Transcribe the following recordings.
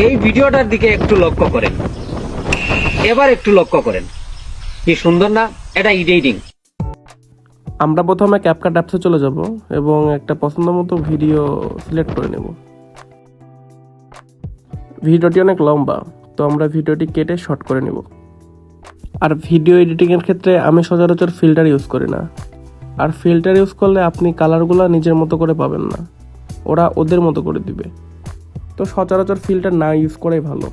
এই ভিডিওটার দিকে একটু লক্ষ্য করেন, এবার একটু লক্ষ্য করেন, কি সুন্দর না? এটা এডিটিং। আমরা প্রথমে ক্যাপকাট অ্যাপসে চলে যাব এবং একটা পছন্দ মতো ভিডিও সিলেক্ট করে নেব। ভিডিওটি অনেক লম্বা, তো আমরা ভিডিওটি কেটে শর্ট করে নেব। আর ভিডিও এডিটিংয়ের ক্ষেত্রে আমি সচরাচর ফিল্টার ইউজ করি না। আর ফিল্টার ইউজ করলে আপনি কালারগুলো নিজের মতো করে পাবেন না, ওরা ওদের মতো করে দিবে। তো সচরাচর ফিল্টার না ইউজ করাই ভালো।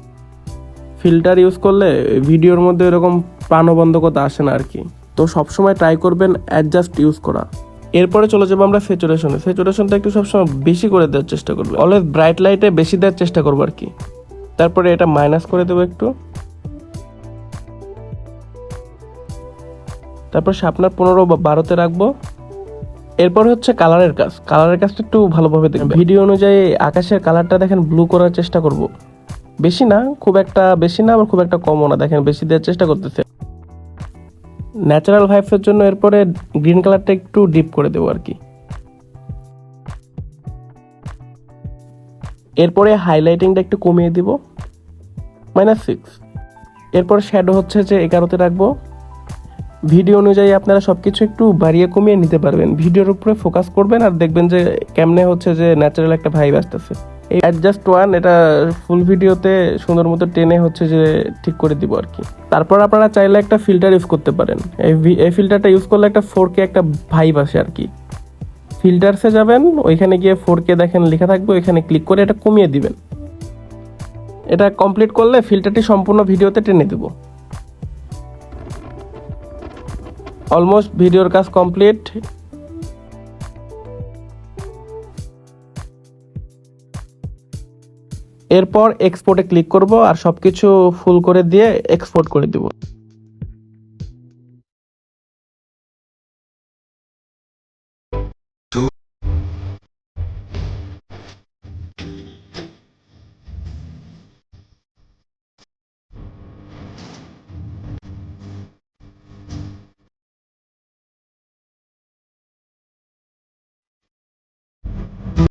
ফিল্টার ইউজ করলে ভিডিওর মধ্যে এরকম প্রাণবন্ধকতা আসে না আর কি। তো সবসময় ট্রাই করবেন অ্যাডজাস্ট ইউজ করা। এরপরে চলে যাবো আমরা স্যাচুরেশনে। স্যাচুরেশনটা একটু সবসময় বেশি করে দেওয়ার চেষ্টা করবে, অলওয়েজ ব্রাইট লাইটে বেশি দেওয়ার চেষ্টা করবো আর কি। তারপরে এটা মাইনাস করে দেবো একটু। তারপর আপনার 15 বা 12-তে রাখবো। এরপর হচ্ছে কালারের কাজ। কালারের কাজটা একটু ভালোভাবে দেখবেন। ভিডিও অনুযায়ী আকাশের কালারটা দেখেন ব্লু করার চেষ্টা করব। বেশি না, খুব একটা বেশি না, আবার খুব একটা কমও না, দেখেন বেশি দেওয়ার চেষ্টা করতেছে। ন্যাচারাল ভাইবসের জন্য এরপরে গ্রিন কালারটা একটু ডিপ করে দেবো আর কি। এরপরে হাইলাইটিংটা একটু কমিয়ে দিব, -6। এরপর শ্যাডো হচ্ছে যে 11-তে রাখবো। ভিডিও অনুযায়ী আপনারা সবকিছু একটু বাড়িয়ে কমিয়ে নিতে পারবেন। ভিডিওর উপরে ফোকাস করবেন আর দেখবেন যে কেমনে হচ্ছে যে ন্যাচারাল একটা ভাইব আসতেছে। এই অ্যাডজাস্ট ওয়ান, এটা ফুল ভিডিওতে সুন্দর মতো টেনে হচ্ছে যে ঠিক করে দিব আর কি। তারপর আপনারা চাইলে একটা ফিল্টার ইউজ করতে পারেন। এই ফিল্টারটা ইউজ করলে একটা 4K একটা ভাইব আসে আর কি। ফিল্টারসে যাবেন, ওইখানে গিয়ে 4K দেখেন লেখা থাকবে, ওইখানে ক্লিক করে এটা কমিয়ে দিবেন। এটা কমপ্লিট করলে ফিল্টারটি সম্পূর্ণ ভিডিওতে টেনে দেব। অলমোস্ট ভিডিওর কাজ কমপ্লিট। এরপর এক্সপোর্টে ক্লিক করব আর সবকিছু ফুল করে দিয়ে এক্সপোর্ট করে দেব।